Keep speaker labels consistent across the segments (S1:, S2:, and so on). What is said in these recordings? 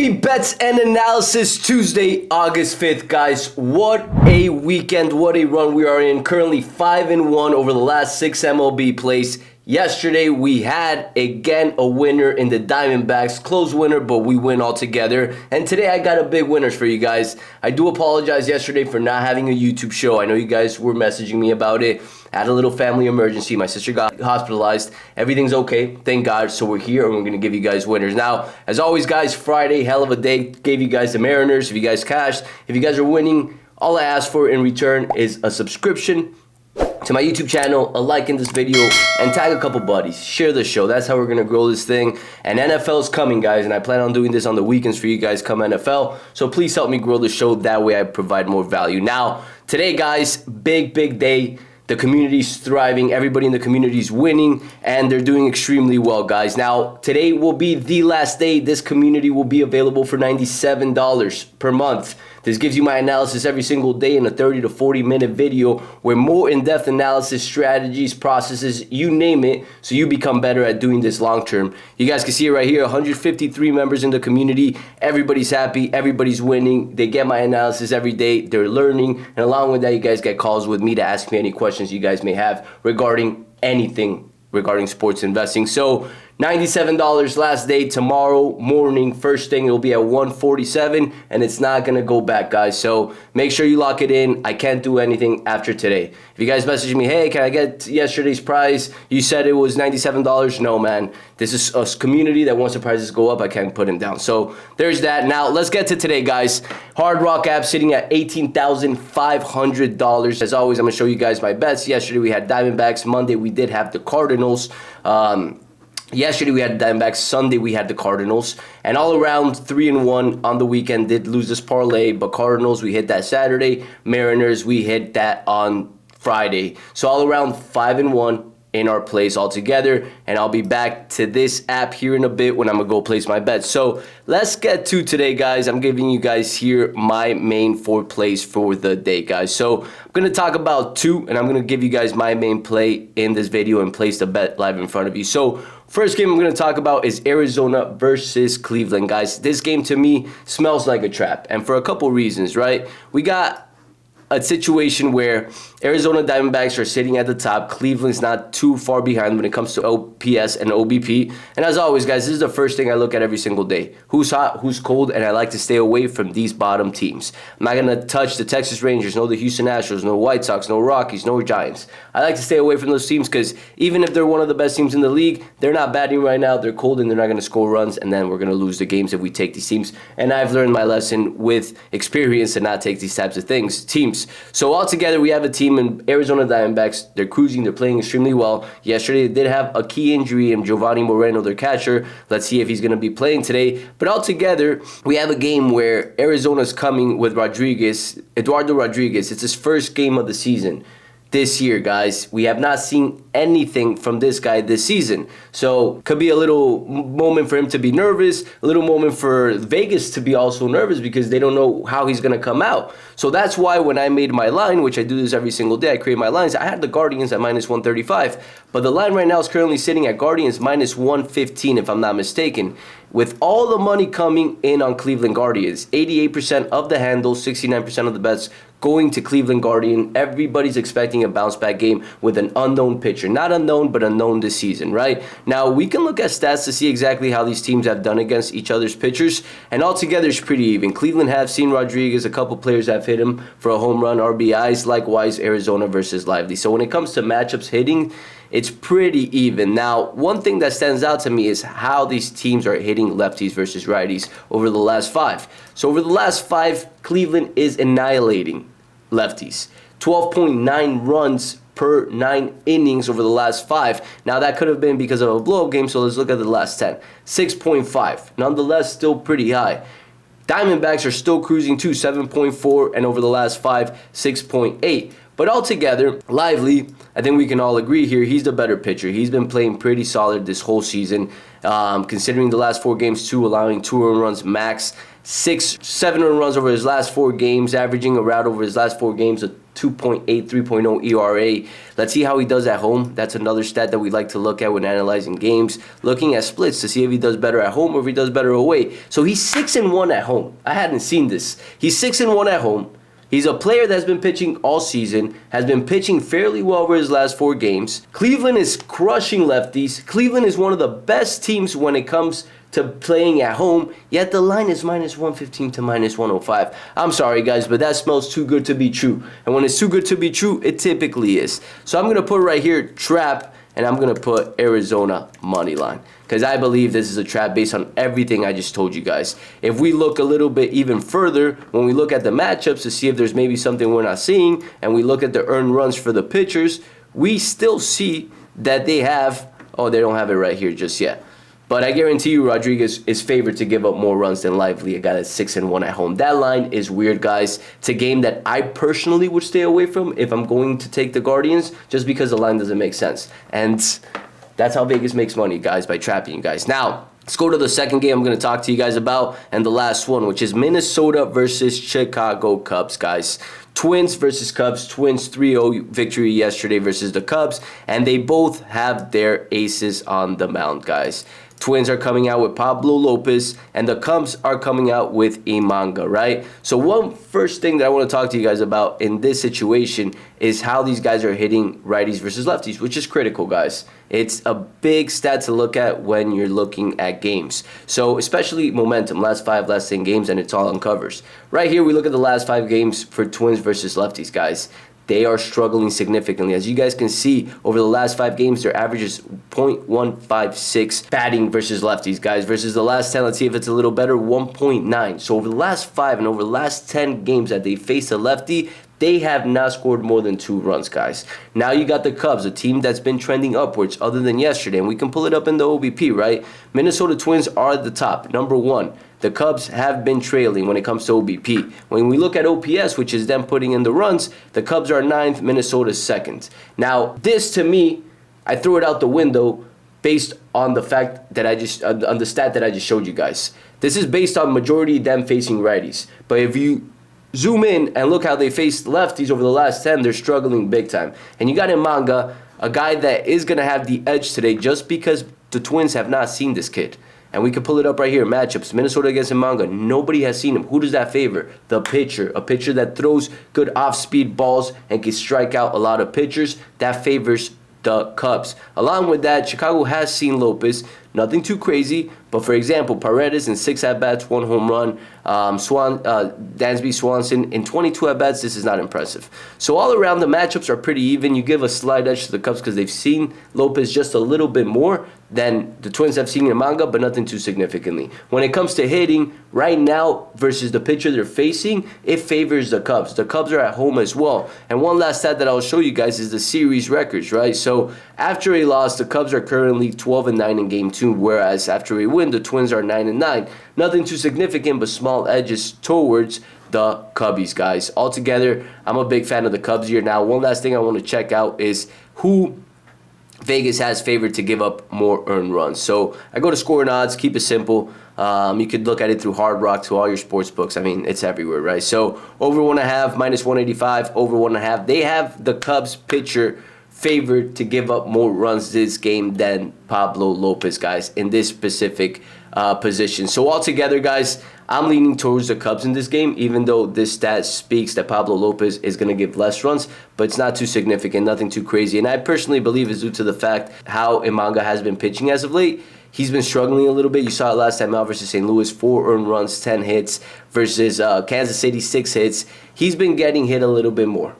S1: MLB bets and analysis Tuesday, August 5th, guys. What a weekend, what a run we are in. Currently 5-1 over the last 6 MLB plays. Yesterday we had again a winner in the Diamondbacks, close winner, but we win altogether. And today I got a big winners for you guys. I do apologize yesterday for not having a YouTube show. I know you guys were messaging me about it. I had a little family emergency. My sister got hospitalized. Everything's okay, thank God. So we're here and we're gonna give you guys winners. Now, as always, guys, Friday, hell of a day. Gave you guys the Mariners. If you guys cashed, if you guys are winning, all I ask for in return is a subscription to my YouTube channel, a like in this video, and tag a couple buddies. Share the show. That's how we're gonna grow this thing. And NFL is coming, guys, and I plan on doing this on the weekends for you guys come NFL. So please help me grow the show. That way I provide more value. Now, today, guys, big day. The community's thriving, everybody in the community's winning, and they're doing extremely well, guys. Now, today will be the last day. This community will be available for $97 per month. This gives you my analysis every single day in a 30 to 40 minute video where more in-depth analysis, strategies, processes, you name it, so you become better at doing this long term. You guys can see it right here, 153 members in the community. Everybody's happy, everybody's winning. They get my analysis every day, they're learning, and along with that, you guys get calls with me to ask me any questions you guys may have regarding anything regarding sports investing. So $97 last day. Tomorrow morning, first thing, it'll be at 147, and it's not gonna go back, guys. So make sure you lock it in. I can't do anything after today. If you guys message me, hey, can I get yesterday's prize? You said it was $97. No, man. This is a community that once the prices go up, I can't put them down. So there's that. Now let's get to today, guys. Hard Rock app sitting at $18,500. As always, I'm gonna show you guys my bets. Yesterday we had Diamondbacks. Monday we did have the Cardinals. Yesterday we had the Diamondbacks. Sunday we had the Cardinals. And all around 3-1 on the weekend. Did lose this parlay, but Cardinals we hit that Saturday. Mariners we hit that on Friday. So all around 5-1 in our plays altogether. And I'll be back to this app here in a bit when I'm gonna go place my bets. So let's get to today, guys. I'm giving you guys here my main 4 plays for the day, guys. So I'm gonna talk about 2, and I'm gonna give you guys my main play in this video and place the bet live in front of you. So first game I'm going to talk about is Arizona versus Cleveland, guys. This game to me smells like a trap, and for a couple reasons, right? We got a situation where Arizona Diamondbacks are sitting at the top. Cleveland's not too far behind when it comes to OPS and OBP. And as always, guys, this is the first thing I look at every single day. Who's hot, who's cold, and I like to stay away from these bottom teams. I'm not going to touch the Texas Rangers, no the Houston Astros, no White Sox, no Rockies, no Giants. I like to stay away from those teams because even if they're one of the best teams in the league, they're not batting right now. They're cold and they're not going to score runs, and then we're going to lose the games if we take these teams. And I've learned my lesson with experience to not take these types of teams. So altogether, we have a team in Arizona Diamondbacks. They're cruising. They're playing extremely well. Yesterday, they did have a key injury in Giovanni Moreno, their catcher. Let's see if he's going to be playing today. But altogether, we have a game where Arizona's coming with Eduardo Rodriguez. It's his first game of the season this year, guys. We have not seen anything from this guy this season. So could be a little moment for him to be nervous, a little moment for Vegas to be also nervous because they don't know how he's going to come out. So that's why when I made my line, which I do this every single day, I create my lines, I had the Guardians at -135. But the line right now is currently sitting at Guardians -115, if I'm not mistaken. With all the money coming in on Cleveland Guardians, 88% of the handles, 69% of the bets going to Cleveland Guardian. Everybody's expecting a bounce-back game with an unknown pitcher. Not unknown, but unknown this season, right? Now, we can look at stats to see exactly how these teams have done against each other's pitchers, and altogether it's pretty even. Cleveland have seen Rodriguez. A couple players have hit him for a home run, RBIs. Likewise, Arizona versus Lively. So when it comes to matchups hitting, it's pretty even. Now, one thing that stands out to me is how these teams are hitting lefties versus righties over the last 5. So over the last 5, Cleveland is annihilating lefties. 12.9 runs per 9 innings over the last 5. Now, that could have been because of a blow-up game, so let's look at the last 10. 6.5. Nonetheless, still pretty high. Diamondbacks are still cruising too, 7.4, and over the last 5, 6.8. But altogether, Lively, I think we can all agree here, he's the better pitcher. He's been playing pretty solid this whole season. Considering the last 4 games too, allowing 2 earned runs max, 7 earned runs over his last 4 games, averaging around over his last 4 games a 2.8, 3.0 ERA. Let's see how he does at home. That's another stat that we like to look at when analyzing games. Looking at splits to see if he does better at home or if he does better away. So he's 6-1 at home. I hadn't seen this. He's 6-1 at home. He's a player that's been pitching all season, has been pitching fairly well over his last 4 games. Cleveland is crushing lefties. Cleveland is one of the best teams when it comes to playing at home, yet the line is -115 to -105. I'm sorry, guys, but that smells too good to be true. And when it's too good to be true, it typically is. So I'm going to put right here, trap, and I'm going to put Arizona money line, because I believe this is a trap based on everything I just told you guys. If we look a little bit even further, when we look at the matchups to see if there's maybe something we're not seeing, and we look at the earned runs for the pitchers, we still see that they have, oh, they don't have it right here just yet. But I guarantee you Rodriguez is favored to give up more runs than Lively, a guy that's 6-1 at home. That line is weird, guys. It's a game that I personally would stay away from if I'm going to take the Guardians, just because the line doesn't make sense. And that's how Vegas makes money, guys, by trapping you guys. Now, let's go to the second game I'm going to talk to you guys about, and the last one, which is Minnesota versus Chicago Cubs, guys. Twins versus Cubs. Twins 3-0 victory yesterday versus the Cubs, and they both have their aces on the mound, guys. Twins are coming out with Pablo Lopez, and the Cubs are coming out with Imanga, right? So one first thing that I want to talk to you guys about in this situation is how these guys are hitting righties versus lefties, which is critical, guys. It's a big stat to look at when you're looking at games. So especially momentum, last 5, last 10 games, and it's all on covers. Right here, we look at the last 5 games for Twins versus lefties, guys. They are struggling significantly. As you guys can see, over the last 5 games, their average is .156 batting versus lefties, guys. Versus the last 10, let's see if it's a little better, 1.9. So over the last 5 and over the last 10 games that they faced a lefty, they have not scored more than 2 runs, guys. Now you got the Cubs, a team that's been trending upwards other than yesterday. And we can pull it up in the OBP, right? Minnesota Twins are at the top, number 1. The Cubs have been trailing when it comes to OBP. When we look at OPS, which is them putting in the runs, the Cubs are 9th, Minnesota's 2nd. Now, this to me, I threw it out the window based on the fact that on the stat that I just showed you guys. This is based on majority of them facing righties. But if you zoom in and look how they faced lefties over the last 10, they're struggling big time. And you got Imanga, a guy that is going to have the edge today just because the Twins have not seen this kid. And we can pull it up right here, matchups. Minnesota against Imanga. Nobody has seen him. Who does that favor? The pitcher. A pitcher that throws good off-speed balls and can strike out a lot of pitchers. That favors the Cubs. Along with that, Chicago has seen Lopez. Nothing too crazy. But for example, Paredes in 6 at-bats, 1 home run. Dansby Swanson in 22 at-bats. This is not impressive. So all around, the matchups are pretty even. You give a slight edge to the Cubs because they've seen Lopez just a little bit more than the Twins have seen Imanga, but nothing too significantly. When it comes to hitting, right now versus the pitcher they're facing, it favors the Cubs. The Cubs are at home as well. And one last stat that I'll show you guys is the series records, right? So after a loss, the Cubs are currently 12-9 in Game 2, whereas after a win, the Twins are 9-9. Nothing too significant, but small edges towards the Cubbies, guys. Altogether, I'm a big fan of the Cubs here. Now, one last thing I want to check out is who Vegas has favored to give up more earned runs. So I go to scoring odds, keep it simple. You could look at it through Hard Rock, to all your sports books. I mean, it's everywhere, right? So over 1.5, -185, over 1.5. They have the Cubs pitcher favored to give up more runs this game than Pablo Lopez, guys, in this specific position. So altogether, guys, I'm leaning towards the Cubs in this game, even though this stat speaks that Pablo Lopez is going to give less runs, but it's not too significant, nothing too crazy. And I personally believe it's due to the fact how Imanga has been pitching as of late. He's been struggling a little bit. You saw it last time out versus St. Louis, 4 earned runs, 10 hits, versus Kansas City, 6 hits. He's been getting hit a little bit more.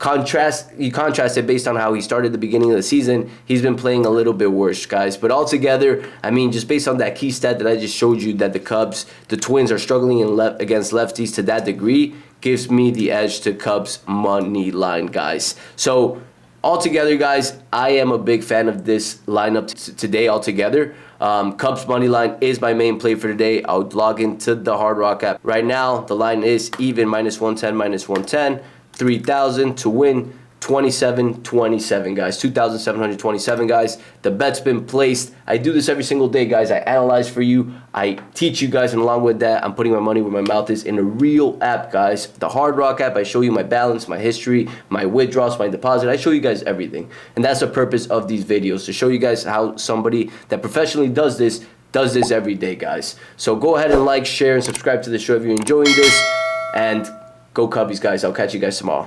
S1: You contrast it based on how he started the beginning of the season. He's been playing a little bit worse, guys. But altogether, I mean, just based on that key stat that I just showed you, that the Twins are struggling against lefties to that degree, gives me the edge to Cubs money line, guys. So altogether, guys, I am a big fan of this lineup today altogether. Cubs money line is my main play for today. I'll log into the Hard Rock app right now. The line is even, -110, -110. 3,000 to win 2727, guys. 2,727, guys. The bet's been placed. I do this every single day, guys. I analyze for you. I teach you guys, and along with that, I'm putting my money where my mouth is in a real app, guys. The Hard Rock app. I show you my balance, my history, my withdrawals, my deposit. I show you guys everything, and that's the purpose of these videos, to show you guys how somebody that professionally does this every day, guys. So go ahead and like, share, and subscribe to the show if you're enjoying this, and go Cubbies, guys. I'll catch you guys tomorrow.